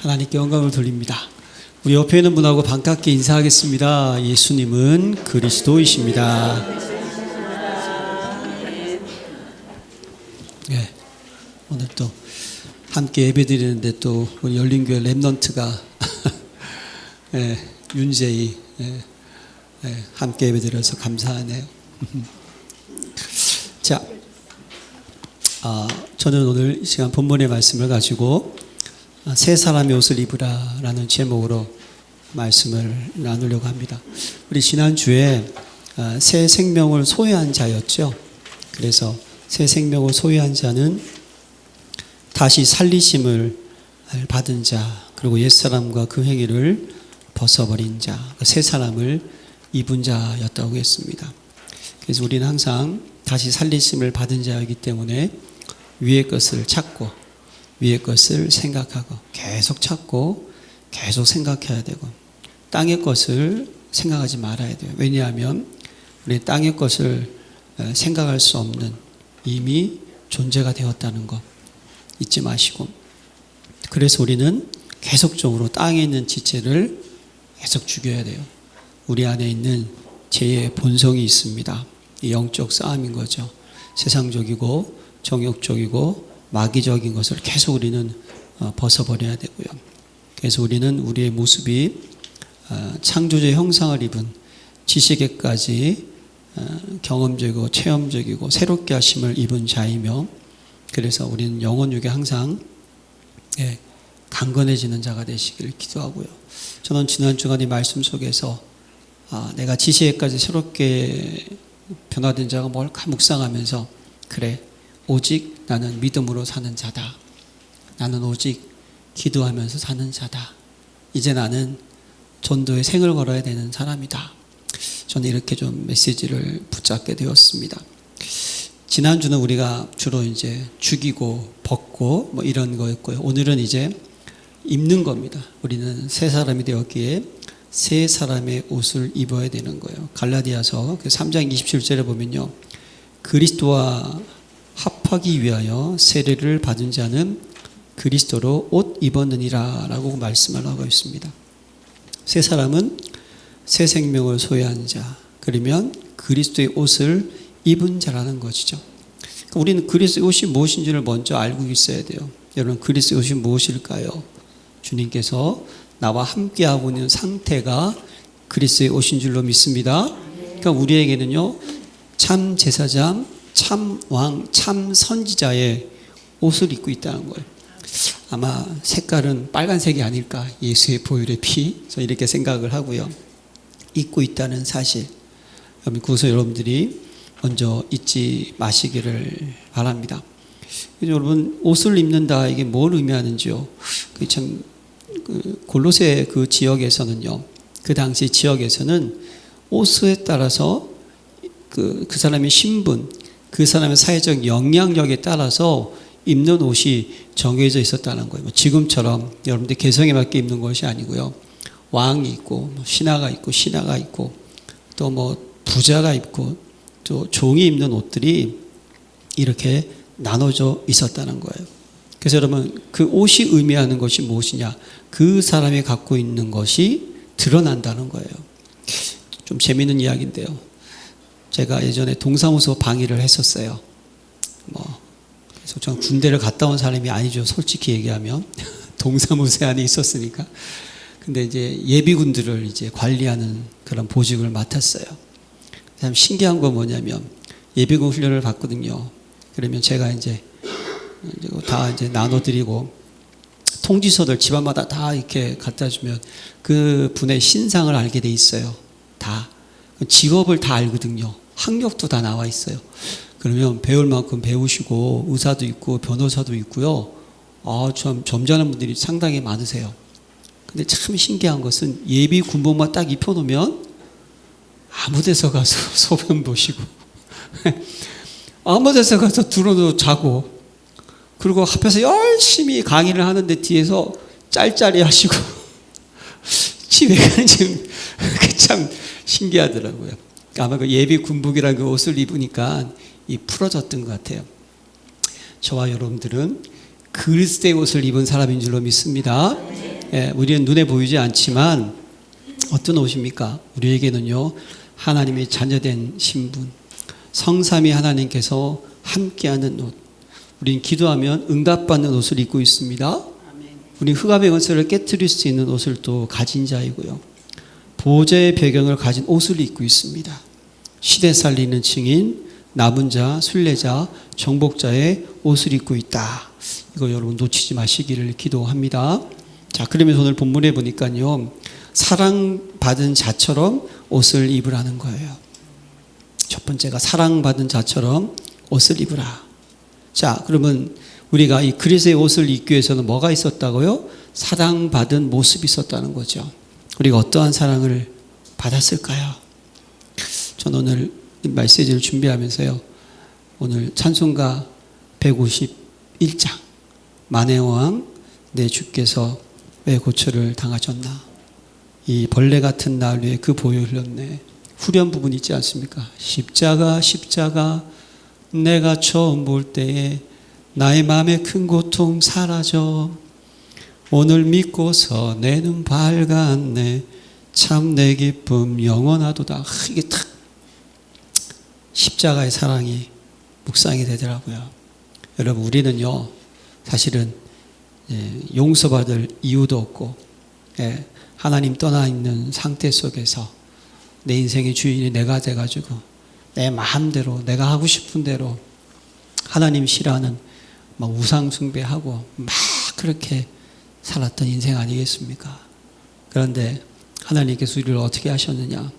하나님께 영광을 돌립니다. 우리 옆에 있는 분하고 반갑게 인사하겠습니다. 예수님은 그리스도이십니다. 네, 오늘 또 함께 예배드리는데 또 우리 열린교회 랩넌트가 네, 윤재희 함께 예배드려서 감사하네요. 자, 저는 오늘 이 시간 본문의 말씀을 가지고 새 사람의 옷을 입으라 라는 제목으로 말씀을 나누려고 합니다. 우리 지난주에 새 생명을 소유한 자였죠. 그래서 새 생명을 소유한 자는 다시 살리심을 받은 자, 그리고 옛사람과 그 행위를 벗어버린 자, 새 사람을 입은 자였다고 했습니다. 그래서 우리는 항상 다시 살리심을 받은 자이기 때문에 위의 것을 찾고 위의 것을 생각하고 계속 찾고 계속 생각해야 되고 땅의 것을 생각하지 말아야 돼요. 왜냐하면 우리 땅의 것을 생각할 수 없는 이미 존재가 되었다는 것 잊지 마시고, 그래서 우리는 계속적으로 땅에 있는 지체를 계속 죽여야 돼요. 우리 안에 있는 죄의 본성이 있습니다. 이 영적 싸움인 거죠. 세상적이고 정욕적이고 마귀적인 것을 계속 우리는 벗어버려야 되고요. 그래서 우리는 우리의 모습이 창조주의 형상을 입은 지식에까지 경험적이고 체험적이고 새롭게 하심을 입은 자이며, 그래서 우리는 영혼육에 항상 강건해지는 자가 되시기를 기도하고요. 저는 지난 주간 이 말씀 속에서 내가 지식에까지 새롭게 변화된 자가 뭘까 묵상하면서, 그래, 오직 나는 믿음으로 사는 자다. 나는 오직 기도하면서 사는 자다. 이제 나는 전도의 생을 걸어야 되는 사람이다. 저는 이렇게 좀 메시지를 붙잡게 되었습니다. 지난주는 우리가 주로 이제 죽이고 벗고 뭐 이런 거였고요. 오늘은 이제 입는 겁니다. 우리는 새 사람이 되었기에 새 사람의 옷을 입어야 되는 거예요. 갈라디아서 3장 27절에 보면요, 그리스도와 합하기 위하여 세례를 받은 자는 그리스도로 옷 입었느니라 라고 말씀을 하고 있습니다. 새 사람은 새 생명을 소유한 자, 그러면 그리스도의 옷을 입은 자라는 것이죠. 그러니까 우리는 그리스도의 옷이 무엇인지를 먼저 알고 있어야 돼요. 여러분, 그리스도의 옷이 무엇일까요? 주님께서 나와 함께하고 있는 상태가 그리스도의 옷인 줄로 믿습니다. 그러니까 우리에게는요, 참 제사장, 참 왕, 참 선지자의 옷을 입고 있다는 거예요. 아마 색깔은 빨간색이 아닐까, 예수의 보혈의 피, 저는 이렇게 생각을 하고요. 입고 있다는 사실, 그것을 여러분들이 먼저 잊지 마시기를 바랍니다. 여러분, 옷을 입는다, 이게 뭘 의미하는지요? 참 골로새 그 지역에서는요, 그 당시 지역에서는 옷에 따라서 그 사람의 신분, 그 사람의 사회적 영향력에 따라서 입는 옷이 정해져 있었다는 거예요. 지금처럼 여러분들 개성에 맞게 입는 것이 아니고요. 왕이 있고, 신하가 있고, 신하가 있고, 또 뭐 부자가 입고, 또 종이 입는 옷들이 이렇게 나눠져 있었다는 거예요. 그래서 여러분, 그 옷이 의미하는 것이 무엇이냐? 그 사람이 갖고 있는 것이 드러난다는 거예요. 좀 재미있는 이야기인데요. 제가 예전에 동사무소 방위를 했었어요. 그래서 저는 군대를 갔다 온 사람이 아니죠. 솔직히 얘기하면. 동사무소 안에 있었으니까. 근데 이제 예비군들을 이제 관리하는 그런 보직을 맡았어요. 참 신기한 건 뭐냐면, 예비군 훈련을 받거든요. 그러면 제가 이제 다 이제 나눠드리고, 통지서들 집안마다 다 이렇게 갖다 주면 그 분의 신상을 알게 돼 있어요. 다. 직업을 다 알거든요. 학력도 다 나와 있어요. 그러면 배울 만큼 배우시고, 의사도 있고 변호사도 있고요. 좀 점잖은 분들이 상당히 많으세요. 근데 참 신기한 것은 예비 군복만 딱 입혀놓으면 아무 데서 가서 소변 보시고 아무 데서 가서 들어도 자고, 그리고 앞에서 열심히 강의를 하는데 뒤에서 짤짤이 하시고 집에 가는지 참 신기하더라고요. 아마 그 예비 군복이라는 그 옷을 입으니까 이 풀어졌던 것 같아요. 저와 여러분들은 그리스도의 옷을 입은 사람인 줄로 믿습니다. 우리는 눈에 보이지 않지만 어떤 옷입니까? 우리에게는요, 하나님의 자녀된 신분, 성삼위 하나님께서 함께하는 옷. 우린 기도하면 응답받는 옷을 입고 있습니다. 우리 흑암의 권세를 깨뜨릴 수 있는 옷을 또 가진 자이고요. 보좌의 배경을 가진 옷을 입고 있습니다. 시대 살리는 증인, 남은 자, 순례자, 정복자의 옷을 입고 있다. 이거 여러분 놓치지 마시기를 기도합니다. 자, 그러면서 오늘 본문에 보니까요, 사랑받은 자처럼 옷을 입으라는 거예요. 첫 번째가 사랑받은 자처럼 옷을 입으라. 자, 그러면 우리가 이 그리스도의 옷을 입기 위해서는 뭐가 있었다고요? 사랑받은 모습이 있었다는 거죠. 우리가 어떠한 사랑을 받았을까요? 저는 오늘 메시지를 준비하면서요, 오늘 찬송가 151장 만해왕 내 주께서 왜 고초를 당하셨나, 이 벌레 같은 날 위에 그 보혈 흘렸네, 후렴 부분 있지 않습니까? 십자가 십자가 내가 처음 볼 때에 나의 마음의 큰 고통 사라져, 오늘 믿고서 내 눈 밝았네, 참 내 기쁨 영원하도다. 이게 탁 십자가의 사랑이 묵상이 되더라고요. 여러분, 우리는요, 사실은 용서받을 이유도 없고, 하나님 떠나 있는 상태 속에서 내 인생의 주인이 내가 돼가지고 내 마음대로 내가 하고 싶은 대로 하나님 싫어하는 막 우상 숭배하고 막 그렇게 살았던 인생 아니겠습니까? 그런데 하나님께서 우리를 어떻게 하셨느냐?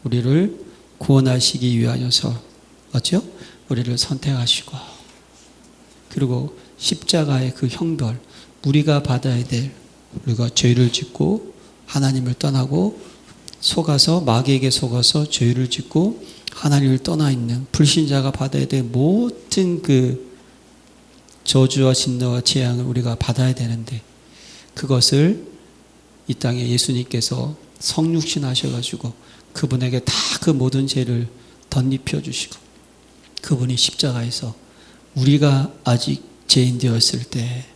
우리를 구원하시기 위하여서, 맞죠? 우리를 선택하시고, 그리고 십자가의 그 형벌, 우리가 받아야 될, 우리가 죄를 짓고 하나님을 떠나고 속아서, 마귀에게 속아서 죄를 짓고 하나님을 떠나 있는 불신자가 받아야 될 모든 그 저주와 진노와 재앙을 우리가 받아야 되는데, 그것을 이 땅에 예수님께서 성육신 하셔가지고 그분에게 다 그 모든 죄를 덧입혀 주시고, 그분이 십자가에서 우리가 아직 죄인 되었을 때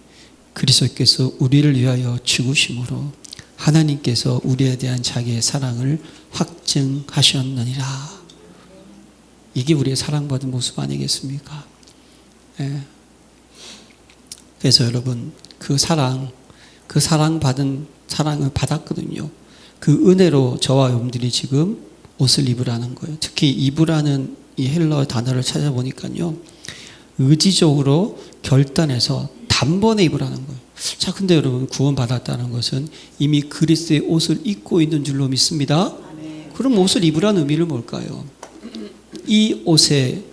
그리스도께서 우리를 위하여 죽으심으로 하나님께서 우리에 대한 자기의 사랑을 확증하셨느니라. 이게 우리의 사랑받은 모습 아니겠습니까? 그래서 여러분, 그 사랑받은 사랑을 받았거든요. 그 은혜로 저와 여러분들이 지금 옷을 입으라는 거예요. 특히 입으라는 이 헬러 단어를 찾아보니까요, 의지적으로 결단해서 단번에 입으라는 거예요. 자, 근데 여러분, 구원받았다는 것은 이미 그리스도의 옷을 입고 있는 줄로 믿습니다. 그럼 옷을 입으라는 의미는 뭘까요? 이 옷의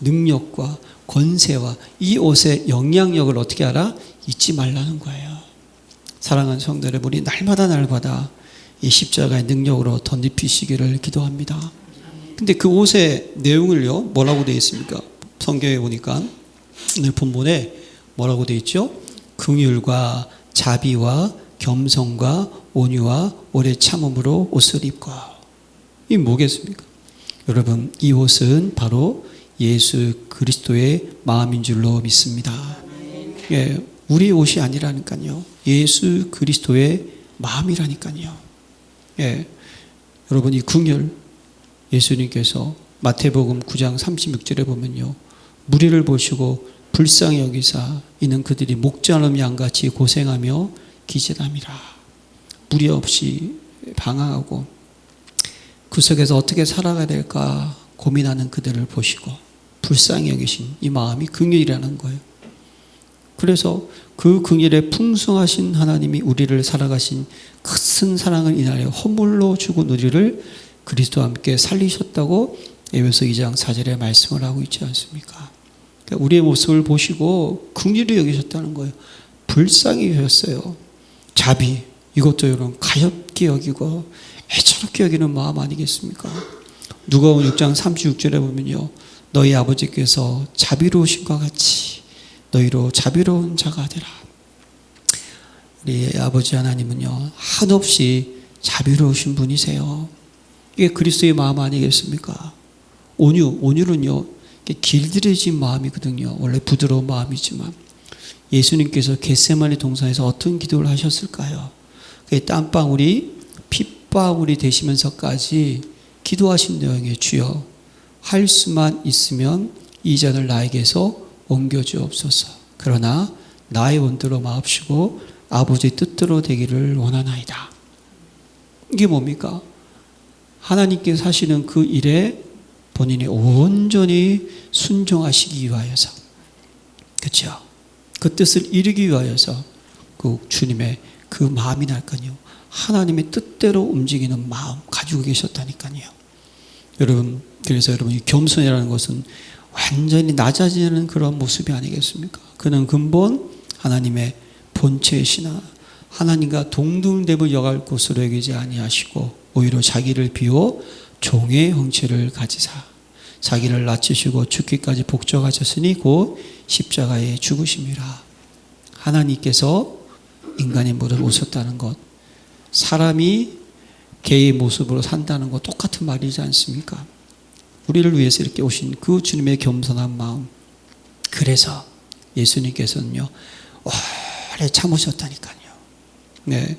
능력과 권세와 이 옷의 영향력을 어떻게 알아? 잊지 말라는 거예요. 사랑하는 성도 여러분, 우리 날마다 이 십자가의 능력으로 덧입히시기를 기도합니다. 근데 그 옷의 내용을요, 뭐라고 되어 있습니까? 성경에 보니까 오늘 본문에 뭐라고 되어 있죠? 긍휼과 자비와 겸손과 온유와 오래 참음으로 옷을 입고. 이게 뭐겠습니까? 여러분, 이 옷은 바로 예수 그리스도의 마음인 줄로 믿습니다. 우리 옷이 아니라니까요. 예수 그리스도의 마음이라니까요. 여러분, 이 긍휼, 예수님께서 마태복음 9장 36절에 보면요, 무리를 보시고 불쌍히 여기사 이는 그들이 목자름 양같이 고생하며 기절함이라. 무리 없이 방황하고 구석에서 어떻게 살아가야 될까 고민하는 그들을 보시고 불쌍히 여기신 이 마음이 긍휼이라는 거예요. 그래서 그 긍휼에 풍성하신 하나님이 우리를 살아가신 큰 사랑을 인하여 허물로 죽은 우리를 그리스도와 함께 살리셨다고 에베소 2장 4절에 말씀을 하고 있지 않습니까? 그러니까 우리의 모습을 보시고 긍휼히 여기셨다는 거예요. 불쌍히 여겼어요. 자비, 이것도 여러분 가엾게 여기고 애처롭게 여기는 마음 아니겠습니까? 누가복음 6장 36절에 보면요, 너희 아버지께서 자비로우신과 같이 너희로 자비로운 자가 되라. 우리 아버지 하나님은요, 한없이 자비로우신 분이세요. 이게 그리스도의 마음 아니겠습니까? 온유는요, 길들여진 마음이거든요. 원래 부드러운 마음이지만 예수님께서 겟세마네 동산에서 어떤 기도를 하셨을까요? 그 땀방울이 핏방울이 되시면서까지 기도하신 내용에 주여 할 수만 있으면 이 잔을 나에게서 옮겨주옵소서. 그러나 나의 원대로 마옵시고 아버지의 뜻대로 되기를 원하나이다. 이게 뭡니까? 하나님께서 하시는 그 일에 본인이 온전히 순종하시기 위하여서, 그렇죠? 그 뜻을 이루기 위하여서 그 주님의 그 마음이 날까요? 하나님의 뜻대로 움직이는 마음 가지고 계셨다니까요. 여러분, 그래서 여러분, 이 겸손이라는 것은 완전히 낮아지는 그런 모습이 아니겠습니까? 그는 근본 하나님의 본체이시나 하나님과 동등됨을 여갈 것으로 여기지 아니하시고 오히려 자기를 비워 종의 형체를 가지사 자기를 낮추시고 죽기까지 복종하셨으니 곧 십자가에 죽으심이라. 하나님께서 인간의 모습으로 오셨다는 것, 사람이 개의 모습으로 산다는 것 똑같은 말이지 않습니까? 우리를 위해서 이렇게 오신 그 주님의 겸손한 마음, 그래서 예수님께서는요 오래 참으셨다니까요. 네,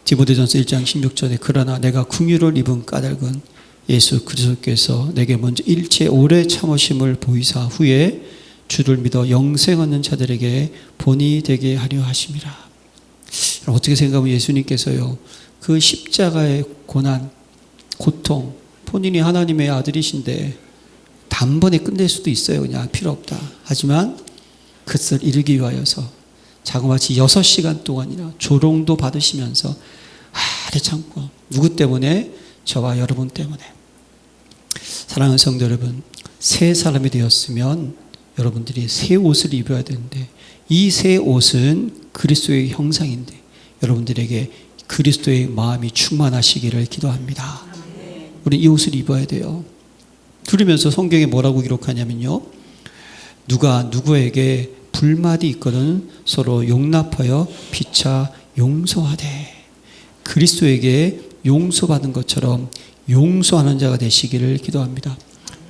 디모데전서 1장 16절에 그러나 내가 긍휼을 입은 까닭은 예수 그리스도께서 내게 먼저 일체 오래 참으심을 보이사 후에 주를 믿어 영생 얻는 자들에게 본이 되게 하려 하심이라. 어떻게 생각하면 예수님께서요 그 십자가의 고난, 고통, 본인이 하나님의 아들이신데 단번에 끝낼 수도 있어요. 그냥 필요 없다. 하지만 그것을 이루기 위하여서 자그마치 6시간 동안이나 조롱도 받으시면서 오래 참고, 누구 때문에? 저와 여러분 때문에. 사랑하는 성도 여러분, 새 사람이 되었으면 여러분들이 새 옷을 입어야 되는데 이 새 옷은 그리스도의 형상인데 여러분들에게 그리스도의 마음이 충만하시기를 기도합니다. 우리 이 옷을 입어야 돼요. 그러면서 성경에 뭐라고 기록하냐면요, 누가 누구에게 불만이 있거든 서로 용납하여 피차 용서하되 그리스도에게 용서받은 것처럼 용서하는 자가 되시기를 기도합니다.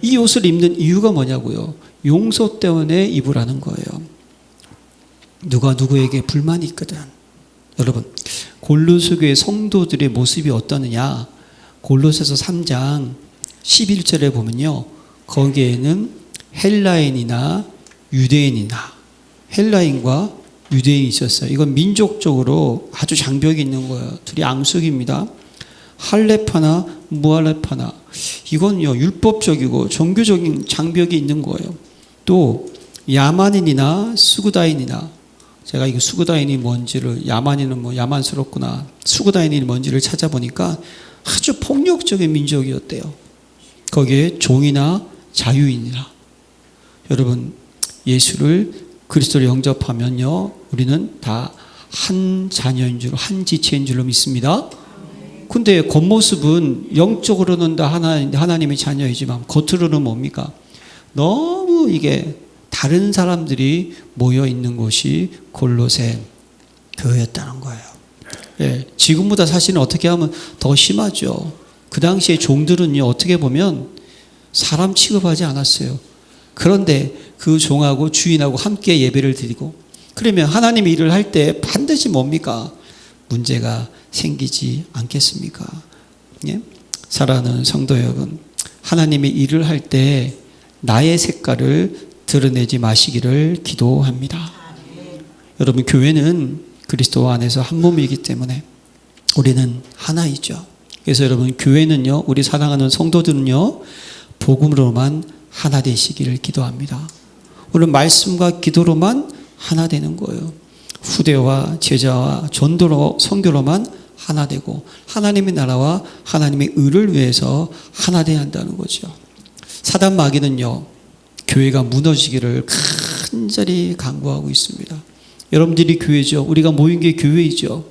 이 옷을 입는 이유가 뭐냐고요? 용서 때문에 입으라는 거예요. 누가 누구에게 불만이 있거든. 여러분, 골로새 교회 성도들의 모습이 어떠느냐? 골로새서 3장 11절에 보면요, 거기에는 헬라인이나 유대인이나, 헬라인과 유대인이 있었어요. 이건 민족적으로 아주 장벽이 있는 거예요. 둘이 앙숙입니다. 할레파나 무할레파나, 이건요 율법적이고 종교적인 장벽이 있는 거예요. 또 야만인이나 수구다인이나, 제가 이거 수구다인이 뭔지를, 야만인은 뭐 야만스럽구나, 수구다인이 뭔지를 찾아보니까 아주 폭력적인 민족이었대요. 거기에 종이나 자유인이나. 여러분, 예수를 그리스도를 영접하면요 우리는 다 한 자녀인 줄, 한 지체인 줄로 믿습니다. 근데 겉모습은 영적으로는 다 하나님의 자녀이지만 겉으로는 뭡니까? 너무 이게 다른 사람들이 모여 있는 곳이 골로새 교회였다는 거예요. 예, 지금보다 사실은 어떻게 하면 더 심하죠. 그 당시에 종들은요 어떻게 보면 사람 취급하지 않았어요. 그런데 그 종하고 주인하고 함께 예배를 드리고, 그러면 하나님의 일을 할 때 반드시 뭡니까? 문제가 생기지 않겠습니까? 예? 사랑하는 성도 여러분, 하나님의 일을 할 때 나의 색깔을 드러내지 마시기를 기도합니다. 여러분, 교회는 그리스도 안에서 한 몸이기 때문에 우리는 하나이죠. 그래서 여러분, 교회는요, 우리 사랑하는 성도들은요 복음으로만 하나 되시기를 기도합니다. 오늘 말씀과 기도로만 하나 되는 거예요. 후대와 제자와 전도로 선교로만 하나 되고 하나님의 나라와 하나님의 의를 위해서 하나 되어야 한다는 거죠. 사단 마귀는요 교회가 무너지기를 간절히 간구하고 있습니다. 여러분들이 교회죠. 우리가 모인 게 교회이죠.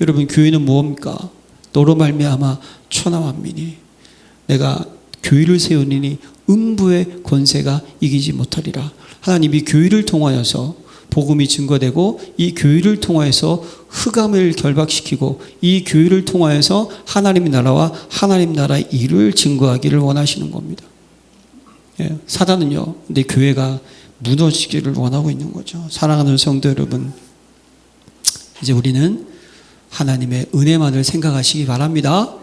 여러분, 교회는 무엇입니까? 너로 말미암아 천하만민이 내가 교회를 세우니 음부의 권세가 이기지 못하리라. 하나님이 교회를 통하여서 복음이 증거되고 이 교회를 통하여서 흑암을 결박시키고 이 교회를 통하여서 하나님의 나라와 하나님 나라의 일을 증거하기를 원하시는 겁니다. 예, 사단은요 근데 교회가 무너지기를 원하고 있는 거죠. 사랑하는 성도 여러분, 이제 우리는 하나님의 은혜만을 생각하시기 바랍니다.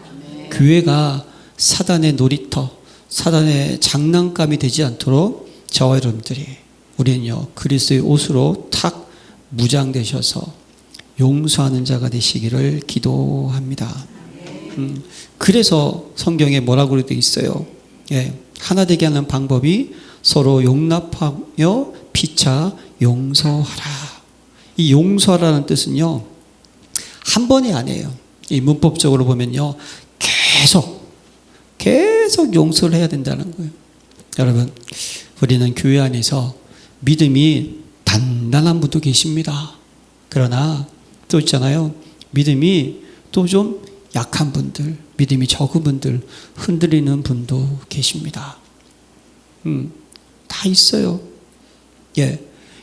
교회가 사단의 놀이터, 사단의 장난감이 되지 않도록 저와 여러분들이, 우리는요 그리스도의 옷으로 탁 무장되셔서 용서하는 자가 되시기를 기도합니다. 그래서 성경에 뭐라고 되어 있어요? 하나 되게 하는 방법이 서로 용납하며 피차 용서하라. 이 용서하라는 뜻은요 한 번이 아니에요. 이 문법적으로 보면요 계속 용서를 해야 된다는 거예요. 여러분, 우리는 교회 안에서 믿음이 단단한 분도 계십니다. 그러나 또 있잖아요, 믿음이 또 좀 약한 분들, 믿음이 적은 분들, 흔들리는 분도 계십니다. 다 있어요.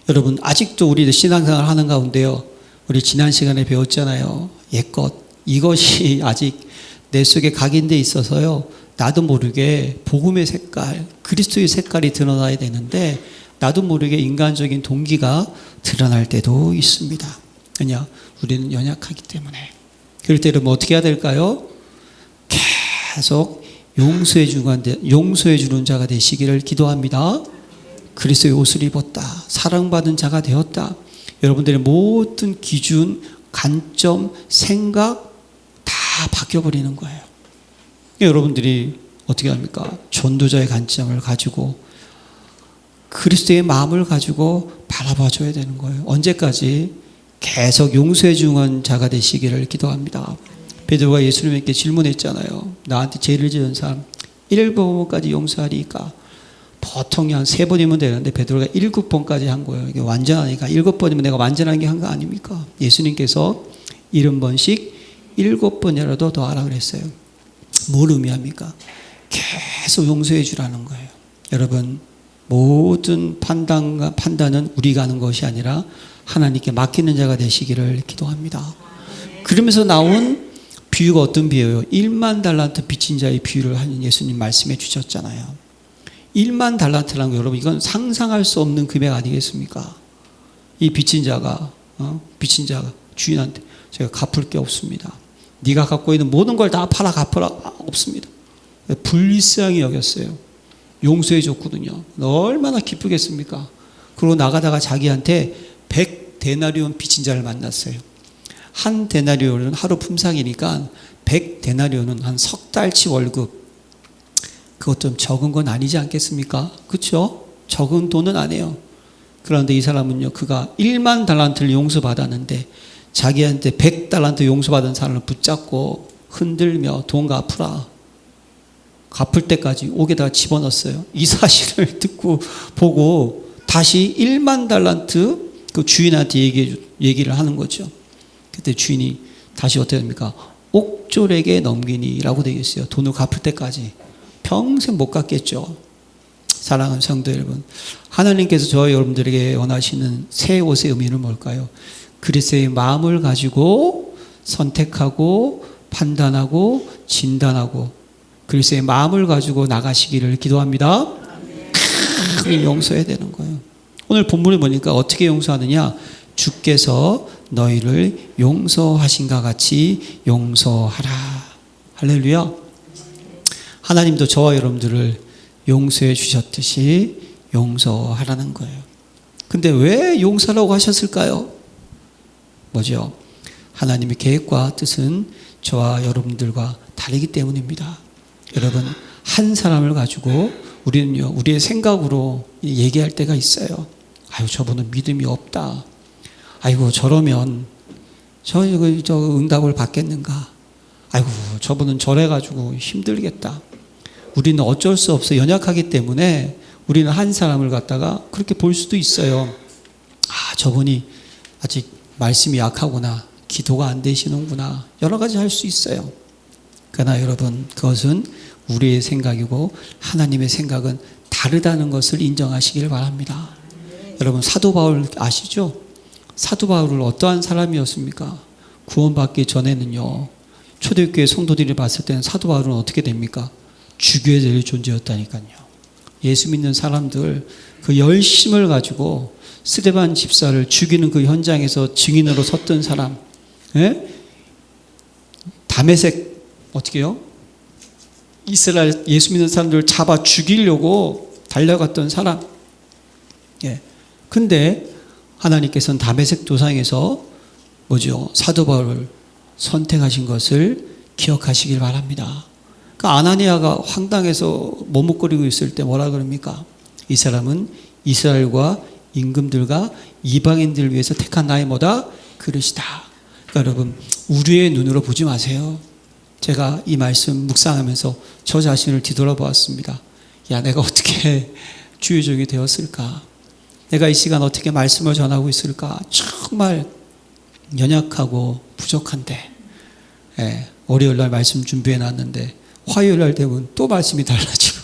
여러분, 아직도 우리 신앙생활 하는 가운데요, 우리 지난 시간에 배웠잖아요. 옛것, 이것이 아직 내 속에 각인돼 있어서요, 나도 모르게 복음의 색깔, 그리스도의 색깔이 드러나야 되는데 나도 모르게 인간적인 동기가 드러날 때도 있습니다. 왜냐? 우리는 연약하기 때문에. 그럴 때 여러분 어떻게 해야 될까요? 계속 용서해 주는 자가 되시기를 기도합니다. 그리스도의 옷을 입었다. 사랑받은 자가 되었다. 여러분들의 모든 기준, 관점, 생각 다 바뀌어버리는 거예요. 여러분들이 어떻게 합니까? 전도자의 관점을 가지고 그리스도의 마음을 가지고 바라봐 줘야 되는 거예요. 언제까지? 계속 용서해 주는 자가 되시기를 기도합니다. 베드로가 예수님께 질문했잖아요. 나한테 죄를 지은 사람 7번까지 용서하리까? 보통 한 3번이면 되는데 베드로가 7번까지 한 거예요. 이게 완전하니까 7번이면 내가 완전한 게 한 거 아닙니까? 예수님께서 70번씩 7번이라도 더 하라 그랬어요. 뭘 의미합니까? 계속 용서해 주라는 거예요. 여러분, 모든 판단은 우리가 하는 것이 아니라 하나님께 맡기는 자가 되시기를 기도합니다. 그러면서 나온 비유가 어떤 비유예요? 1만 달란트 빚진 자의 비유를 하는 예수님 말씀해 주셨잖아요. 1만 달란트라는 거, 여러분, 이건 상상할 수 없는 금액 아니겠습니까? 이 빚진 자가 주인한테 제가 갚을 게 없습니다. 네가 갖고 있는 모든 걸 다 팔아 갚으라. 없습니다. 불쌍히 여겼어요. 용서해 줬거든요. 얼마나 기쁘겠습니까? 그리고 나가다가 자기한테 100데나리온 빚진 자를 만났어요. 한 데나리온은 하루 품삯이니까 100데나리온은 한 석 달치 월급. 그것 좀 적은 건 아니지 않겠습니까? 그렇죠? 적은 돈은 아니에요. 그런데 이 사람은요, 그가 1만 달란트를 용서받았는데 자기한테 100달란트 용서받은 사람을 붙잡고 흔들며 돈 갚으라. 갚을 때까지 옥에다가 집어넣었어요. 이 사실을 듣고 보고 다시 1만 달란트 그 주인한테 얘기를 하는 거죠. 그때 주인이 다시 어떻게 됩니까? 옥졸에게 넘기니라고 되어 있어요. 돈을 갚을 때까지. 평생 못 갚겠죠. 사랑하는 성도 여러분, 하나님께서 저와 여러분들에게 원하시는 새 옷의 의미는 뭘까요? 그리스도의 마음을 가지고 선택하고 판단하고 진단하고 그리스도의 마음을 가지고 나가시기를 기도합니다. 용서해야 되는 거예요. 오늘 본문을 보니까 어떻게 용서하느냐? 주께서 너희를 용서하신가 같이 용서하라. 할렐루야. 하나님도 저와 여러분들을 용서해 주셨듯이 용서하라는 거예요. 근데 왜 용서라고 하셨을까요? 뭐죠? 하나님의 계획과 뜻은 저와 여러분들과 다르기 때문입니다. 여러분, 한 사람을 가지고 우리는요, 우리의 생각으로 얘기할 때가 있어요. 아유, 저분은 믿음이 없다. 아이고, 저러면 저 응답을 받겠는가? 아이고, 저분은 저래가지고 힘들겠다. 우리는 어쩔 수 없어 연약하기 때문에 우리는 한 사람을 갖다가 그렇게 볼 수도 있어요. 아, 저분이 아직 말씀이 약하구나. 기도가 안 되시는구나. 여러 가지 할 수 있어요. 그러나 여러분, 그것은 우리의 생각이고 하나님의 생각은 다르다는 것을 인정하시길 바랍니다. 여러분, 사도 바울 아시죠? 사도 바울은 어떠한 사람이었습니까? 구원받기 전에는요, 초대교회 성도들이 봤을 때는 사도 바울은 어떻게 됩니까? 죽여야 될 존재였다니까요. 예수 믿는 사람들 그 열심을 가지고 스데반 집사를 죽이는 그 현장에서 증인으로 섰던 사람, 다메섹 어떻게 해요? 이스라엘 예수 믿는 사람들을 잡아 죽이려고 달려갔던 사람. 예. 근데 하나님께서는 다메섹 도상에서 뭐죠? 사도 바울을 선택하신 것을 기억하시길 바랍니다. 그 아나니아가 황당해서 머뭇거리고 있을 때 뭐라 그럽니까? 이 사람은 이스라엘과 임금들과 이방인들을 위해서 택한 나의 뭐다? 그릇이다. 그러니까 여러분, 우리의 눈으로 보지 마세요. 제가 이 말씀 묵상하면서 저 자신을 뒤돌아보았습니다. 야, 내가 어떻게 주의종이 되었을까? 내가 이 시간 어떻게 말씀을 전하고 있을까? 정말 연약하고 부족한데, 예, 월요일 날 말씀 준비해 놨는데 화요일 날 되면 또 말씀이 달라지고,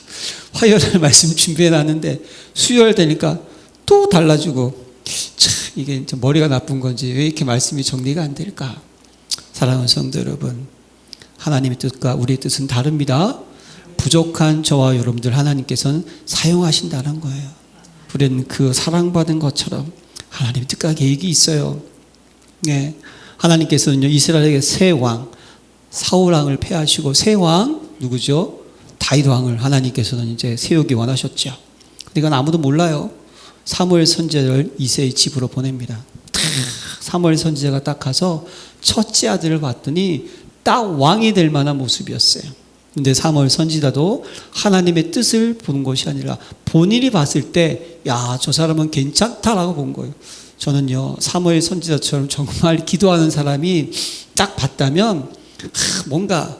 화요일 날 말씀 준비해 놨는데 수요일 되니까 또 달라지고, 참 이게 머리가 나쁜 건지 왜 이렇게 말씀이 정리가 안 될까? 사랑하는 성도 여러분, 하나님의 뜻과 우리의 뜻은 다릅니다. 부족한 저와 여러분들 하나님께서는 사용하신다는 거예요. 우리는 그 사랑받은 것처럼 하나님의 뜻과 계획이 있어요. 네. 하나님께서는요, 이스라엘에게 새 왕, 사울 왕을 폐하시고 새 왕, 누구죠? 다윗 왕을 하나님께서는 이제 세우기 원하셨죠. 근데 이건 아무도 몰라요. 사무엘 선지자를 이새의 집으로 보냅니다. 사무엘 선지자가 딱 가서 첫째 아들을 봤더니 딱 왕이 될 만한 모습이었어요. 근데 사무엘 선지자도 하나님의 뜻을 보는 것이 아니라 본인이 봤을 때, 야, 저 사람은 괜찮다라고 본 거예요. 저는요, 사무엘 선지자처럼 정말 기도하는 사람이 딱 봤다면 뭔가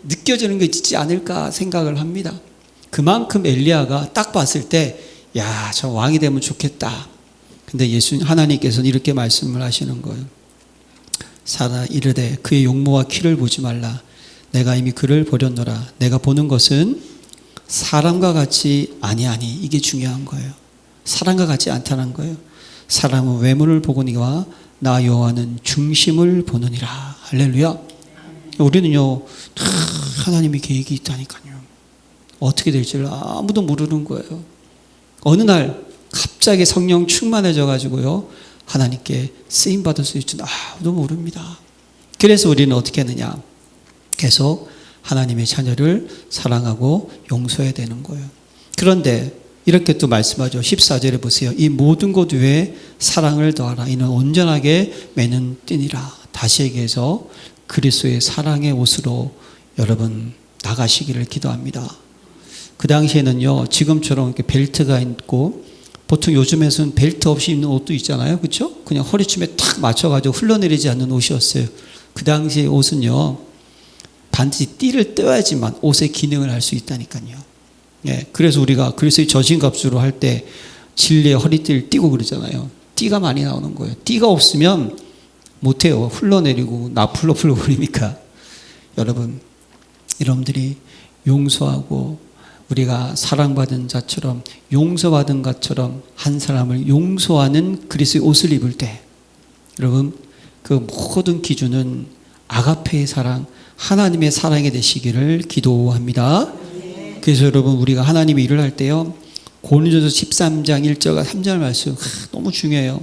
느껴지는 게 있지 않을까 생각을 합니다. 그만큼 엘리야가 딱 봤을 때, 야, 저 왕이 되면 좋겠다. 근데 하나님께서는 이렇게 말씀을 하시는 거예요. 사라 이르되 그의 용모와 키를 보지 말라. 내가 이미 그를 버렸노라. 내가 보는 것은 사람과 같이 아니하니. 이게 중요한 거예요. 사람과 같지 않다는 거예요. 사람은 외모를 보거니와 나 여호와는 중심을 보느니라. 할렐루야. 우리는요, 하나님의 계획이 있다니까요. 어떻게 될지를 아무도 모르는 거예요. 어느 날 갑자기 성령 충만해져 가지고요, 하나님께 쓰임 받을 수 있지는 아무도 모릅니다. 그래서 우리는 어떻게 하느냐? 계속 하나님의 자녀를 사랑하고 용서해야 되는 거예요. 그런데 이렇게 또 말씀하죠. 14절에 보세요. 이 모든 것 위에 사랑을 더하라. 이는 온전하게 매는 띠니라. 다시 얘기해서 그리스도의 사랑의 옷으로 여러분 나가시기를 기도합니다. 그 당시에는요, 지금처럼 이렇게 벨트가 있고, 보통 요즘에서는 벨트 없이 입는 옷도 있잖아요. 그렇죠? 그냥 허리춤에 탁 맞춰가지고 흘러내리지 않는 옷이었어요. 그 당시의 옷은요, 반드시 띠를 떼야지만 옷의 기능을 할 수 있다니까요. 예, 그래서 우리가 그리스도의 저신갑주로 할 때 진리의 허리띠를 띠고 그러잖아요. 띠가 많이 나오는 거예요. 띠가 없으면 못해요. 흘러내리고 나풀로 풀고 그러니까. 여러분들이 용서하고 우리가 사랑받은 자처럼, 용서받은 것처럼 한 사람을 용서하는 그리스도의 옷을 입을 때, 여러분, 그 모든 기준은 아가페의 사랑, 하나님의 사랑이 되시기를 기도합니다. 그래서 여러분, 우리가 하나님의 일을 할 때요, 고린도서 13장 1절과 3절 말씀 너무 중요해요.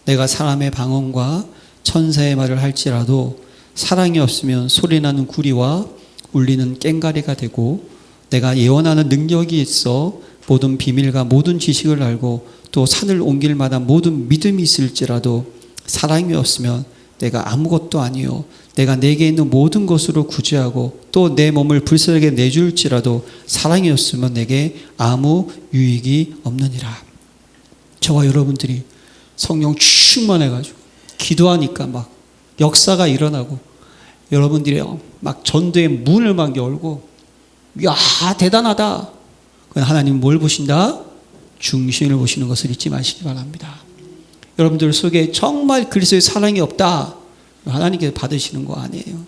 내가 사람의 방언과 천사의 말을 할지라도 사랑이 없으면 소리나는 구리와 울리는 꽹과리가 되고, 내가 예언하는 능력이 있어 모든 비밀과 모든 지식을 알고 또 산을 옮길 만한 모든 믿음이 있을지라도 사랑이 없으면 내가 아무것도 아니요, 내가 내게 있는 모든 것으로 구제하고 또 내 몸을 불쌍하게 내줄지라도 사랑이 없으면 내게 아무 유익이 없느니라. 저와 여러분들이 성령 충만해가지고 기도하니까 막 역사가 일어나고, 여러분들이 막 전도의 문을 막 열고, 야, 대단하다. 하나님은 뭘 보신다? 중심을 보시는 것을 잊지 마시기 바랍니다. 여러분들 속에 정말 그리스도의 사랑이 없다, 하나님께서 받으시는 거 아니에요.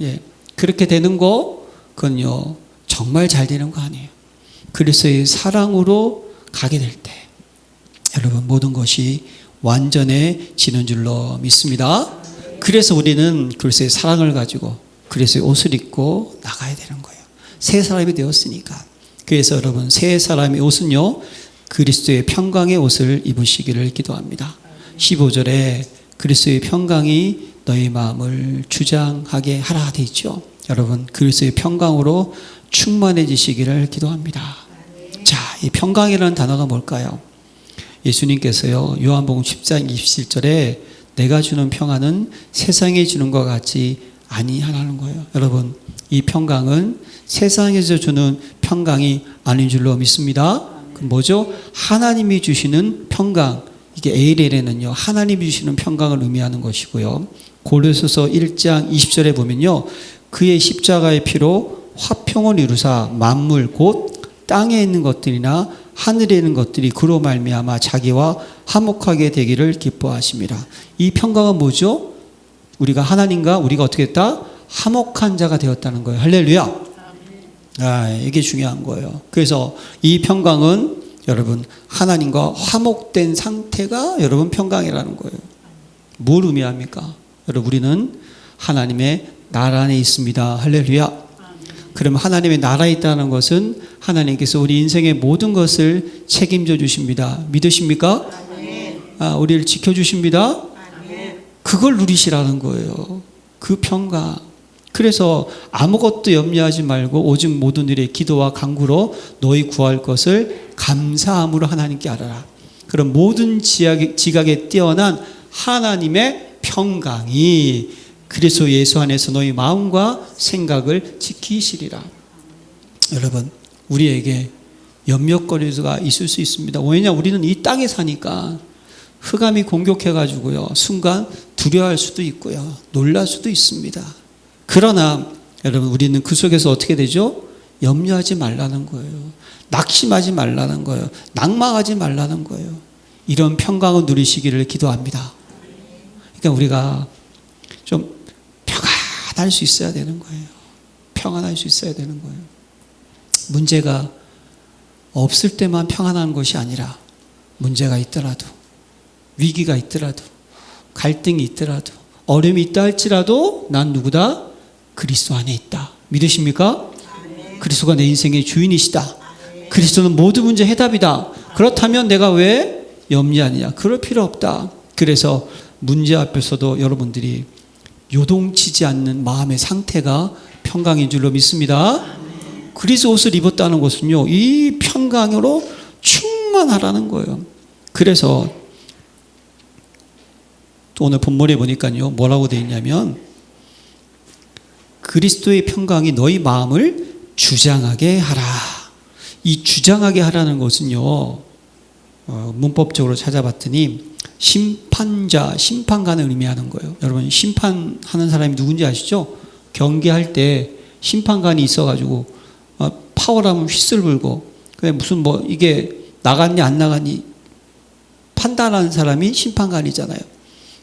예, 그렇게 되는 거, 그건요, 정말 잘 되는 거 아니에요. 그리스도의 사랑으로 가게 될 때, 여러분, 모든 것이 완전해지는 줄로 믿습니다. 그래서 우리는 그리스도의 사랑을 가지고 그리스도의 옷을 입고 나가야 되는 거예요. 새 사람이 되었으니까. 그래서 여러분, 새 사람의 옷은요, 그리스도의 평강의 옷을 입으시기를 기도합니다. 15절에 그리스도의 평강이 너희 마음을 주장하게 하라 돼 있죠. 여러분 그리스도의 평강으로 충만해지시기를 기도합니다. 자, 이 평강이라는 단어가 뭘까요? 예수님께서요 요한복음 10장 27절에 내가 주는 평안은 세상에 주는 것 같이 아니하라는 거예요. 여러분 이 평강은 세상에서 주는 평강이 아닌 줄로 믿습니다. 그 뭐죠? 하나님이 주시는 평강. 이게 에일에는요 하나님이 주시는 평강을 의미하는 것이고요. 고린도서 1장 20절에 보면요 그의 십자가의 피로 화평을 이루사 만물 곧 땅에 있는 것들이나 하늘에 있는 것들이 그로 말미암아 자기와 화목하게 되기를 기뻐하십니다. 이 평강은 뭐죠? 우리가 하나님과 우리가 어떻게 했다? 화목한 자가 되었다는 거예요. 할렐루야. 이게 중요한 거예요. 그래서 이 평강은 여러분 하나님과 화목된 상태가 여러분 평강이라는 거예요. 뭘 의미합니까? 여러분 우리는 하나님의 나라 안에 있습니다. 할렐루야. 그러면 하나님의 나라에 있다는 것은 하나님께서 우리 인생의 모든 것을 책임져 주십니다. 믿으십니까? 우리를 지켜주십니다. 그걸 누리시라는 거예요. 그 평강. 그래서 아무것도 염려하지 말고 오직 모든 일에 기도와 간구로 너희 구할 것을 감사함으로 하나님께 알아라. 그럼 모든 지각에 뛰어난 하나님의 평강이 그리스도 예수 안에서 너희 마음과 생각을 지키시리라. 여러분 우리에게 염려거리가 있을 수 있습니다. 왜냐 우리는 이 땅에 사니까 흑암이 공격해가지고요 순간 두려워할 수도 있고요 놀랄 수도 있습니다. 그러나 여러분 우리는 그 속에서 어떻게 되죠? 염려하지 말라는 거예요. 낙심하지 말라는 거예요. 낭망하지 말라는 거예요. 이런 평강을 누리시기를 기도합니다. 그러니까 우리가 좀 평안할 수 있어야 되는 거예요. 평안할 수 있어야 되는 거예요. 문제가 없을 때만 평안한 것이 아니라 문제가 있더라도 위기가 있더라도 갈등이 있더라도 어려움이 있다 할지라도 난 누구다? 그리스도 안에 있다. 믿으십니까? 그리스도가 내 인생의 주인이시다. 그리스도는 모든 문제 해답이다. 그렇다면 내가 왜 염려하느냐? 그럴 필요 없다. 그래서 문제 앞에서도 여러분들이 요동치지 않는 마음의 상태가 평강인 줄로 믿습니다. 그리스도 옷을 입었다는 것은요 이 평강으로 충만하라는 거예요. 그래서 또 오늘 본문에 보니까요 뭐라고 되어 있냐면 그리스도의 평강이 너희 마음을 주장하게 하라. 이 주장하게 하라는 것은요 문법적으로 찾아봤더니 심판자, 심판관을 의미하는 거예요. 여러분 심판하는 사람이 누군지 아시죠? 경계할 때 심판관이 있어가지고 파워라면 휘슬 불고 무슨 뭐 이게 나갔니 안 나갔니 판단하는 사람이 심판관이잖아요.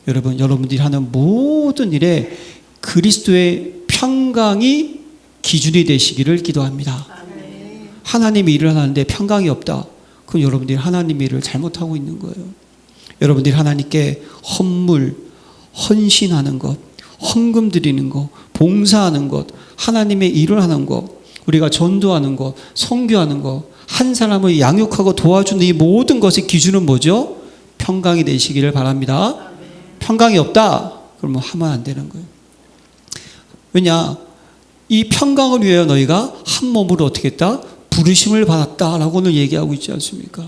여러분 여러분들이 하는 모든 일에 그리스도의 평강이 기준이 되시기를 기도합니다. 하나님이 일을 하는데 평강이 없다. 그럼 여러분들이 하나님의 일을 잘못하고 있는 거예요. 여러분들이 하나님께 헌물, 헌신하는 것, 헌금 드리는 것, 봉사하는 것, 하나님의 일을 하는 것, 우리가 전도하는 것, 선교하는 것, 한 사람을 양육하고 도와주는 이 모든 것의 기준은 뭐죠? 평강이 되시기를 바랍니다. 평강이 없다? 그러면 하면 안 되는 거예요. 왜냐? 이 평강을 위하여 너희가 한 몸으로 어떻게 했다? 부르심을 받았다라고 오늘 얘기하고 있지 않습니까?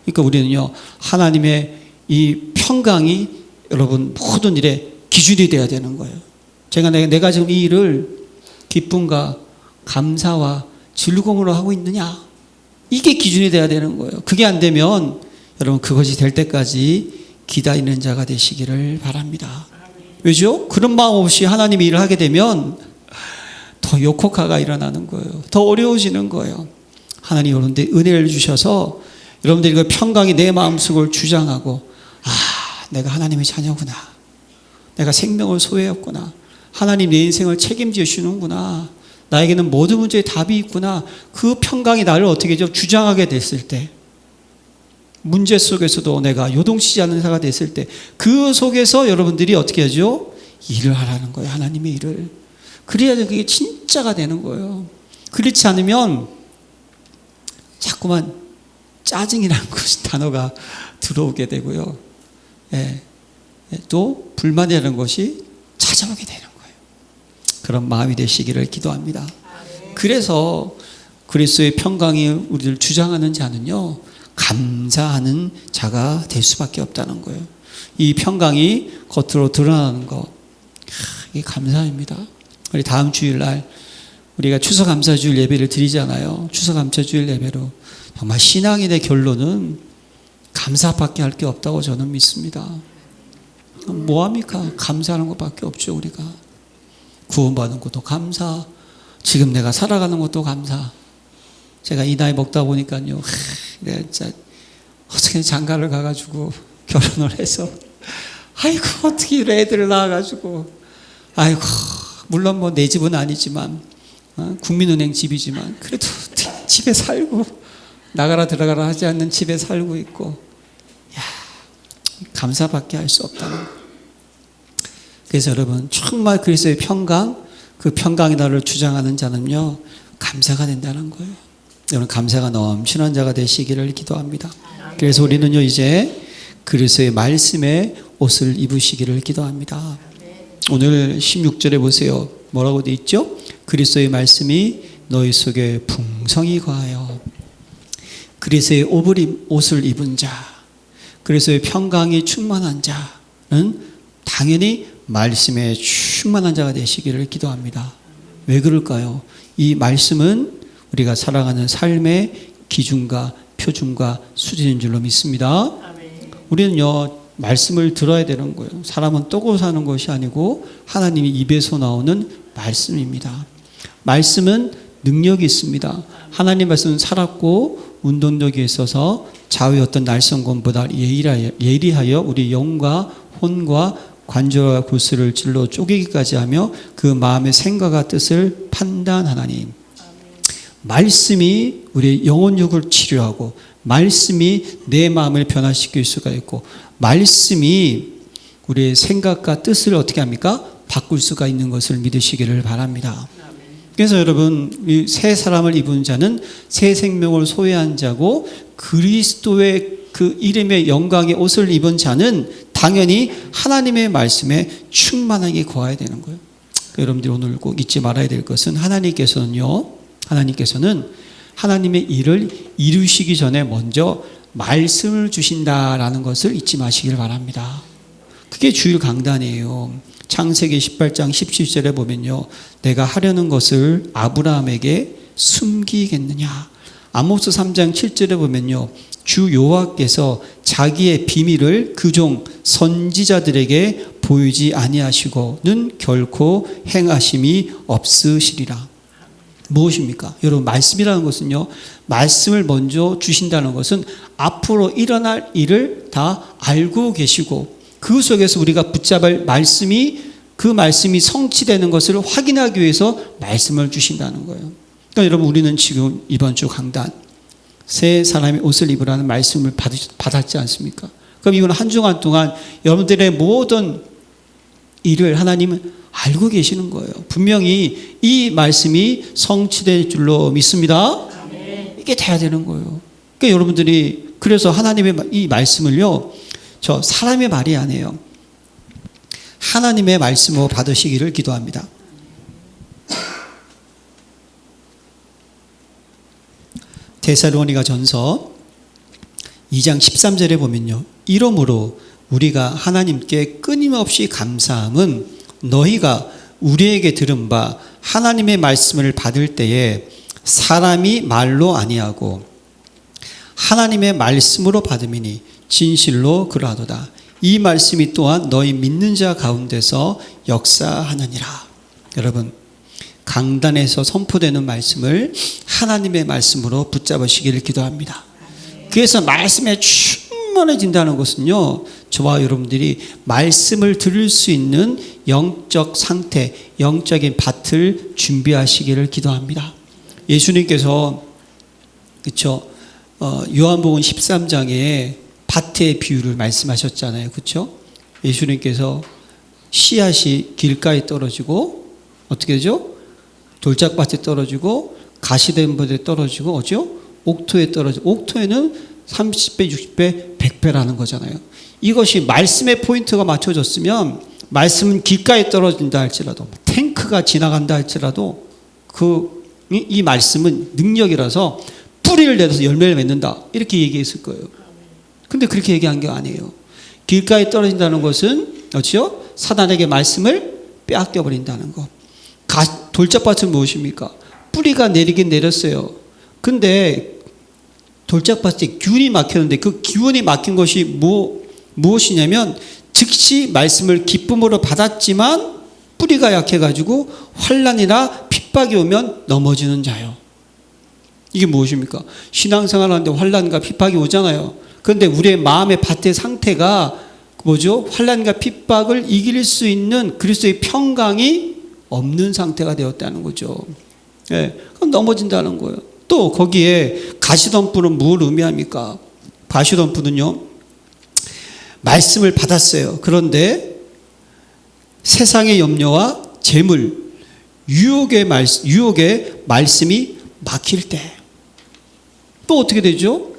그러니까 우리는요 하나님의 이 평강이 여러분 모든 일에 기준이 돼야 되는 거예요. 내가 지금 이 일을 기쁨과 감사와 즐거움으로 하고 있느냐, 이게 기준이 돼야 되는 거예요. 그게 안 되면 여러분 그것이 될 때까지 기다리는 자가 되시기를 바랍니다. 왜죠? 그런 마음 없이 하나님의 일을 하게 되면 더 역효과가 일어나는 거예요. 더 어려워지는 거예요. 하나님 여러분들 은혜를 주셔서 여러분들이 그 평강이 내 마음속을 주장하고 내가 하나님의 자녀구나. 내가 생명을 소유했구나. 하나님 내 인생을 책임져 주시는구나. 나에게는 모든 문제에 답이 있구나. 그 평강이 나를 어떻게 주장하게 됐을 때, 문제 속에서도 내가 요동치지 않는 자가 됐을 때, 그 속에서 여러분들이 어떻게 하죠? 일을 하라는 거예요. 하나님의 일을. 그래야 그게 진짜가 되는 거예요. 그렇지 않으면 자꾸만 짜증이라는 단어가 들어오게 되고요. 또 불만이라는 것이 가져오게 되는 거예요. 그런 마음이 되시기를 기도합니다. 그래서 그리스도의 평강이 우리를 주장하는 자는요, 감사하는 자가 될 수밖에 없다는 거예요. 이 평강이 겉으로 드러나는 것, 이게 감사입니다. 우리 다음 주일날 우리가 추수감사주일 예배를 드리잖아요. 추수감사주일 예배로 정말 신앙인의 결론은 감사밖에 할 게 없다고 저는 믿습니다. 뭐합니까? 감사하는 것밖에 없죠. 우리가 구원받은 것도 감사, 지금 내가 살아가는 것도 감사. 제가 이 나이 먹다 보니까요, 내가 진짜 어떻게 장가를 가가지고 결혼을 해서, 아이고 어떻게 이런 애들을 낳아가지고, 아이고 물론 뭐 내 집은 아니지만 국민은행 집이지만 그래도 집에 살고 나가라 들어가라 하지 않는 집에 살고 있고, 야, 감사밖에 할 수 없다는 거예요. 그래서 여러분 정말 그리스도의 평강, 그 평강의 나를 주장하는 자는요 감사가 된다는 거예요. 여러분 감사가 넘치는 자가 되시기를 기도합니다. 그래서 우리는요 이제 그리스도의 말씀에 옷을 입으시기를 기도합니다. 오늘 16절에 보세요. 뭐라고 돼 있죠? 그리스도의 말씀이 너희 속에 풍성히 거하여. 그리스도의 옷을 입은 자, 그리스도의 평강이 충만한 자는 당연히 말씀에 충만한 자가 되시기를 기도합니다. 왜 그럴까요? 이 말씀은 우리가 살아가는 삶의 기준과 표준과 수준인 줄로 믿습니다. 우리는요 말씀을 들어야 되는 거예요. 사람은 떠고 사는 것이 아니고 하나님이 입에서 나오는 말씀입니다. 말씀은 능력이 있습니다. 하나님 말씀은 살았고 운동력이 있어서 좌우의 어떤 날성권보다 예리하여 우리 영과 혼과 관절과 골수를 찔러 쪼개기까지 하며 그 마음의 생각과 뜻을 판단하나니, 말씀이 우리의 영혼육을 치료하고 말씀이 내 마음을 변화시킬 수가 있고 말씀이 우리의 생각과 뜻을 어떻게 합니까? 바꿀 수가 있는 것을 믿으시기를 바랍니다. 그래서 여러분 이 새 사람을 입은 자는 새 생명을 소유한 자고 그리스도의 그 이름의 영광의 옷을 입은 자는 당연히 하나님의 말씀에 충만하게 거해야 되는 거예요. 여러분들이 오늘 꼭 잊지 말아야 될 것은 하나님께서는 하나님의 일을 이루시기 전에 먼저 말씀을 주신다라는 것을 잊지 마시길 바랍니다. 그게 주일 강단이에요. 창세기 18장 17절에 보면요, 내가 하려는 것을 아브라함에게 숨기겠느냐. 아모스 3장 7절에 보면요, 주 여호와께서 자기의 비밀을 그종 선지자들에게 보이지 아니하시고는 결코 행하심이 없으시리라. 무엇입니까? 여러분 말씀이라는 것은요, 말씀을 먼저 주신다는 것은 앞으로 일어날 일을 다 알고 계시고 그 속에서 우리가 붙잡을 말씀이, 그 말씀이 성취되는 것을 확인하기 위해서 말씀을 주신다는 거예요. 그러니까 여러분 우리는 지금 이번 주 강단 새 사람의 옷을 입으라는 말씀을 받았지 않습니까? 그럼 이건 한 주간 동안 여러분들의 모든 일을 하나님은 알고 계시는 거예요. 분명히 이 말씀이 성취될 줄로 믿습니다. 이게 돼야 되는 거예요. 그러니까 여러분들이 그래서 하나님의 이 말씀을요, 저 사람의 말이 아니에요. 하나님의 말씀으로 받으시기를 기도합니다. 데살로니가 전서 2장 13절에 보면요, 이러므로 우리가 하나님께 끊임없이 감사함은 너희가 우리에게 들은 바 하나님의 말씀을 받을 때에 사람이 말로 아니하고 하나님의 말씀으로 받음이니 진실로 그러하도다. 이 말씀이 또한 너희 믿는 자 가운데서 역사하느니라. 여러분 강단에서 선포되는 말씀을 하나님의 말씀으로 붙잡으시기를 기도합니다. 그래서 말씀에 충만해진다는 것은요, 저와 여러분들이 말씀을 들을 수 있는 영적 상태, 영적인 밭을 준비하시기를 기도합니다. 예수님께서 그렇죠, 요한복음 13장에 밭의 비유를 말씀하셨잖아요. 그렇죠? 예수님께서 씨앗이 길가에 떨어지고 어떻게 되죠? 돌짝밭에 떨어지고 가시덤불에 떨어지고 어죠? 옥토에 떨어지고, 옥토에는 30배, 60배, 100배라는 거잖아요. 이것이 말씀의 포인트가 맞춰졌으면 말씀은 길가에 떨어진다 할지라도, 탱크가 지나간다 할지라도 이 말씀은 능력이라서 뿌리를 내서 열매를 맺는다, 이렇게 얘기했을 거예요. 근데 그렇게 얘기한 게 아니에요. 길가에 떨어진다는 것은 어찌요? 사단에게 말씀을 빼앗겨 버린다는 것. 돌짝밭은 무엇입니까? 뿌리가 내리긴 내렸어요. 근데 돌짝밭에 기운이 막혔는데 그 기운이 막힌 것이 무엇이냐면, 즉시 말씀을 기쁨으로 받았지만 뿌리가 약해가지고 환난이나 핍박이 오면 넘어지는 자요. 이게 무엇입니까? 신앙생활 하는데 환난과 핍박이 오잖아요. 그런데 우리의 마음의 밭의 상태가 뭐죠? 환난과 핍박을 이길 수 있는 그리스도의 평강이 없는 상태가 되었다는 거죠. 예, 그럼 넘어진다는 거예요. 또 거기에 가시덤불은 뭘 의미합니까? 가시덤불은요, 말씀을 받았어요. 그런데 세상의 염려와 재물, 유혹의 말씀이 막힐 때 또 어떻게 되죠?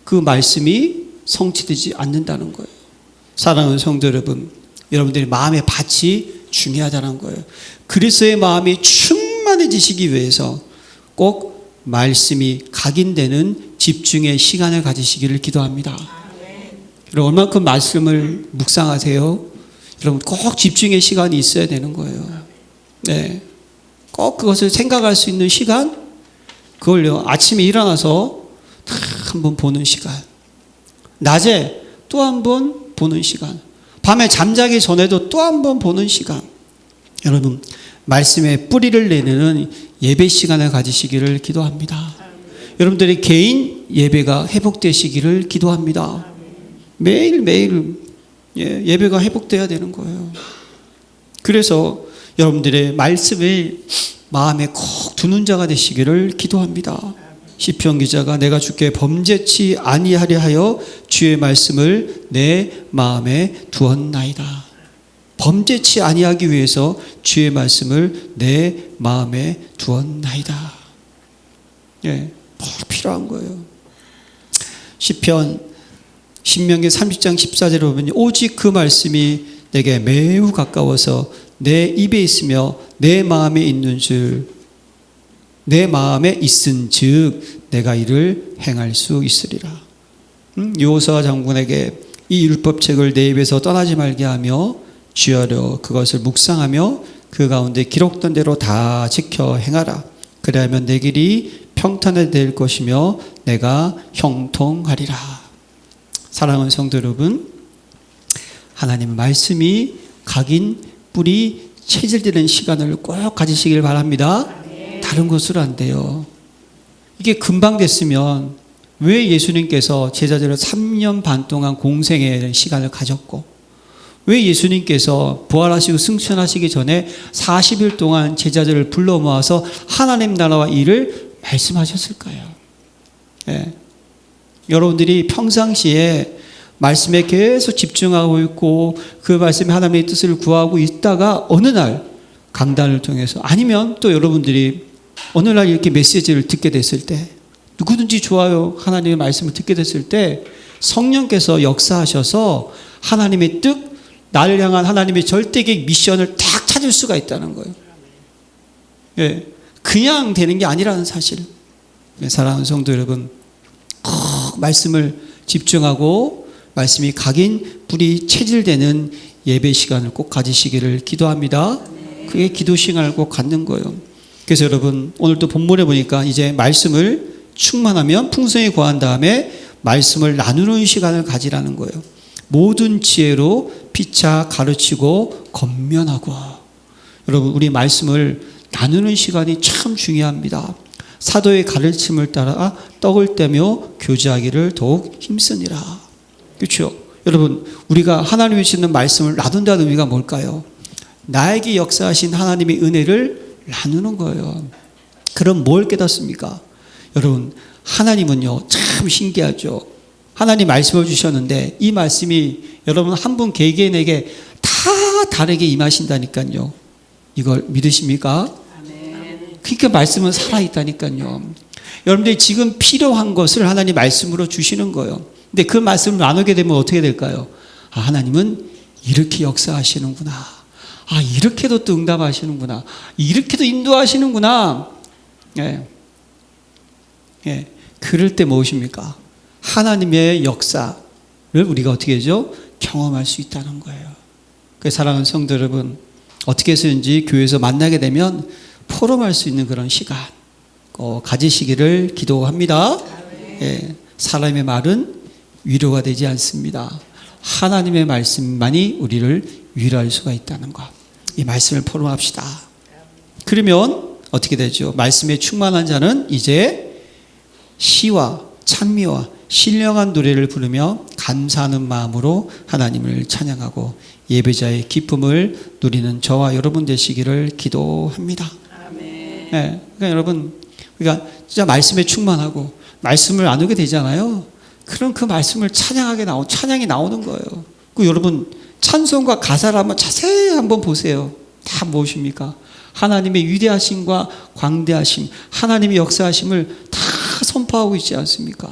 그 말씀이 성취되지 않는다는 거예요. 사랑하는 성도 여러분, 여러분들의 마음의 밭이 중요하다는 거예요. 그리스도의 마음이 충만해지시기 위해서 꼭 말씀이 각인되는 집중의 시간을 가지시기를 기도합니다. 여러분, 얼만큼 말씀을 묵상하세요? 여러분, 꼭 집중의 시간이 있어야 되는 거예요. 네, 꼭 그것을 생각할 수 있는 시간, 그걸요, 아침에 일어나서 한번 보는 시간, 낮에 또 한 번 보는 시간, 밤에 잠자기 전에도 또 한 번 보는 시간. 여러분, 말씀에 뿌리를 내는 예배 시간을 가지시기를 기도합니다. 여러분들의 개인 예배가 회복되시기를 기도합니다. 매일매일 예배가 회복돼야 되는 거예요. 그래서 여러분들의 말씀을 마음에 콕 두는 자가 되시기를 기도합니다. 시편 기자가 내가 주께 범죄치 아니하려 하여 주의 말씀을 내 마음에 두었나이다. 범죄치 아니하기 위해서 주의 말씀을 내 마음에 두었나이다. 예, 꼭 필요한 거예요. 시편 신명기 30장 14절에 보면 오직 그 말씀이 내게 매우 가까워서 내 입에 있으며 내 마음에 있은 즉 내가 이를 행할 수 있으리라. 여호수아 장군에게 이 율법책을 내 입에서 떠나지 말게 하며 쥐어려 그것을 묵상하며 그 가운데 기록된 대로 다 지켜 행하라. 그리하면 내 길이 평탄해 될 것이며 내가 형통하리라. 사랑하는 성도 여러분, 하나님의 말씀이 각인 뿌리 체질되는 시간을 꼭 가지시길 바랍니다. 다른 것으로 안 돼요. 이게 금방 됐으면 왜 예수님께서 제자들을 3년 반 동안 공생의 시간을 가졌고, 왜 예수님께서 부활하시고 승천하시기 전에 40일 동안 제자들을 불러 모아서 하나님 나라와 일을 말씀하셨을까요? 예. 여러분들이 평상시에 말씀에 계속 집중하고 있고 그 말씀에 하나님의 뜻을 구하고 있다가 어느 날 강단을 통해서, 아니면 또 여러분들이 어느 날 이렇게 메시지를 듣게 됐을 때, 누구든지 좋아요, 하나님의 말씀을 듣게 됐을 때 성령께서 역사하셔서 하나님의 뜻, 나를 향한 하나님의 절대적 미션을 딱 찾을 수가 있다는 거예요. 예, 그냥 되는 게 아니라는 사실. 사랑하는 성도 여러분, 꼭 말씀을 집중하고 말씀이 각인 뿌리 체질되는 예배 시간을 꼭 가지시기를 기도합니다. 그게 기도 시간을 꼭 갖는 거예요. 그래서 여러분, 오늘 또 본문에 보니까 이제 말씀을 충만하면 풍성히 구한 다음에 말씀을 나누는 시간을 가지라는 거예요. 모든 지혜로 피차 가르치고 권면하고. 여러분, 우리 말씀을 나누는 시간이 참 중요합니다. 사도의 가르침을 따라 떡을 떼며 교제하기를 더욱 힘쓰니라. 그렇죠? 여러분, 우리가 하나님이 주시는 말씀을 나눈다는 의미가 뭘까요? 나에게 역사하신 하나님의 은혜를 나누는 거예요. 그럼 뭘 깨닫습니까? 여러분, 하나님은요 참 신기하죠. 하나님 말씀을 주셨는데 이 말씀이 여러분 한 분 개개인에게 다 다르게 임하신다니까요. 이걸 믿으십니까? 그러니까 말씀은 살아있다니까요. 여러분들이 지금 필요한 것을 하나님 말씀으로 주시는 거예요. 근데 그 말씀을 나누게 되면 어떻게 될까요? 하나님은 이렇게 역사하시는구나. 아, 이렇게도 또 응답하시는구나. 이렇게도 인도하시는구나. 예. 예. 그럴 때 무엇입니까? 하나님의 역사를 우리가 어떻게 하죠? 경험할 수 있다는 거예요. 그래서 사랑하는 성도 여러분, 어떻게 해서든지 교회에서 만나게 되면 포럼할 수 있는 그런 시간 가지시기를 기도합니다. 예. 사람의 말은 위로가 되지 않습니다. 하나님의 말씀만이 우리를 위로할 수가 있다는 것. 이 말씀을 포럼합시다. 그러면 어떻게 되죠? 말씀에 충만한 자는 이제 시와 찬미와 신령한 노래를 부르며 감사하는 마음으로 하나님을 찬양하고 예배자의 기쁨을 누리는 저와 여러분 되시기를 기도합니다. 아멘. 네, 그러니까 여러분, 우리가 진짜 말씀에 충만하고 말씀을 나누게 되잖아요. 그럼 그 말씀을 찬양이 나오는 거예요. 그 여러분 찬송과 가사를 한번 자세히 한번 보세요. 다 무엇입니까? 하나님의 위대하심과 광대하심, 하나님의 역사하심을 다 선포하고 있지 않습니까?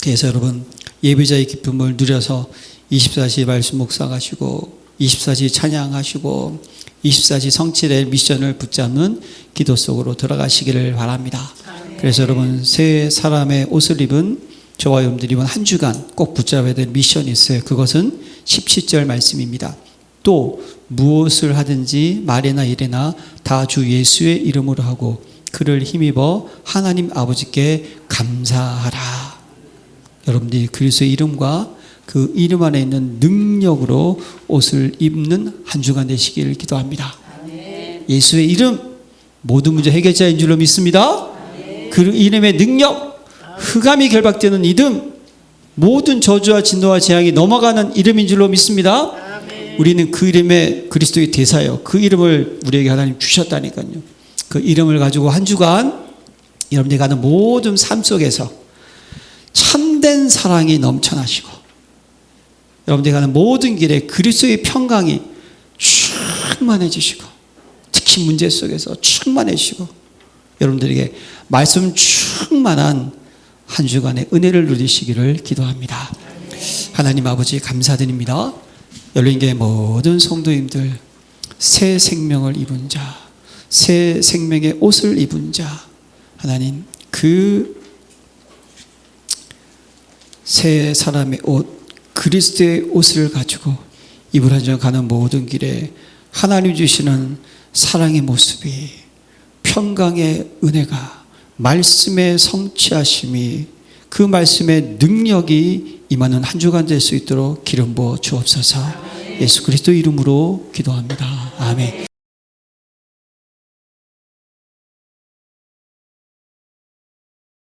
그래서 여러분 예배자의 기쁨을 누려서 24시 말씀 묵상하시고 24시 찬양하시고 24시 성칠의 미션을 붙잡는 기도 속으로 들어가시기를 바랍니다. 그래서 여러분 새 사람의 옷을 입은 저와 여러분들이 이번 한 주간 꼭 붙잡아야 될 미션이 있어요. 그것은 17절 말씀입니다. 또 무엇을 하든지 말이나 일이나 다 주 예수의 이름으로 하고 그를 힘입어 하나님 아버지께 감사하라. 여러분들이 그리스도의 이름과 그 이름 안에 있는 능력으로 옷을 입는 한 주간 되시기를 기도합니다. 아멘. 예수의 이름 모든 문제 해결자인 줄로 믿습니다. 아멘. 그 이름의 능력, 흑암이 결박되는 이름, 모든 저주와 진노와 재앙이 넘어가는 이름인 줄로 믿습니다. 아멘. 우리는 그 이름의 그리스도의 대사예요. 그 이름을 우리에게 하나님 주셨다니까요. 그 이름을 가지고 한 주간 여러분들이 가는 모든 삶 속에서 참된 사랑이 넘쳐나시고 여러분들이 가는 모든 길에 그리스도의 평강이 충만해지시고 특히 문제 속에서 충만해지시고 여러분들에게 말씀 충만한 한 주간의 은혜를 누리시기를 기도합니다. 하나님 아버지 감사드립니다. 열린교회 모든 성도님들 새 생명을 입은 자, 새 생명의 옷을 입은 자, 하나님 그 새 사람의 옷, 그리스도의 옷을 가지고 입을 한 주 가는 모든 길에 하나님 주시는 사랑의 모습이, 평강의 은혜가, 말씀의 성취하심이, 그 말씀의 능력이 임하는 한 주간 될 수 있도록 기름 부어 주옵소서. 예수 그리스도 이름으로 기도합니다. 아멘.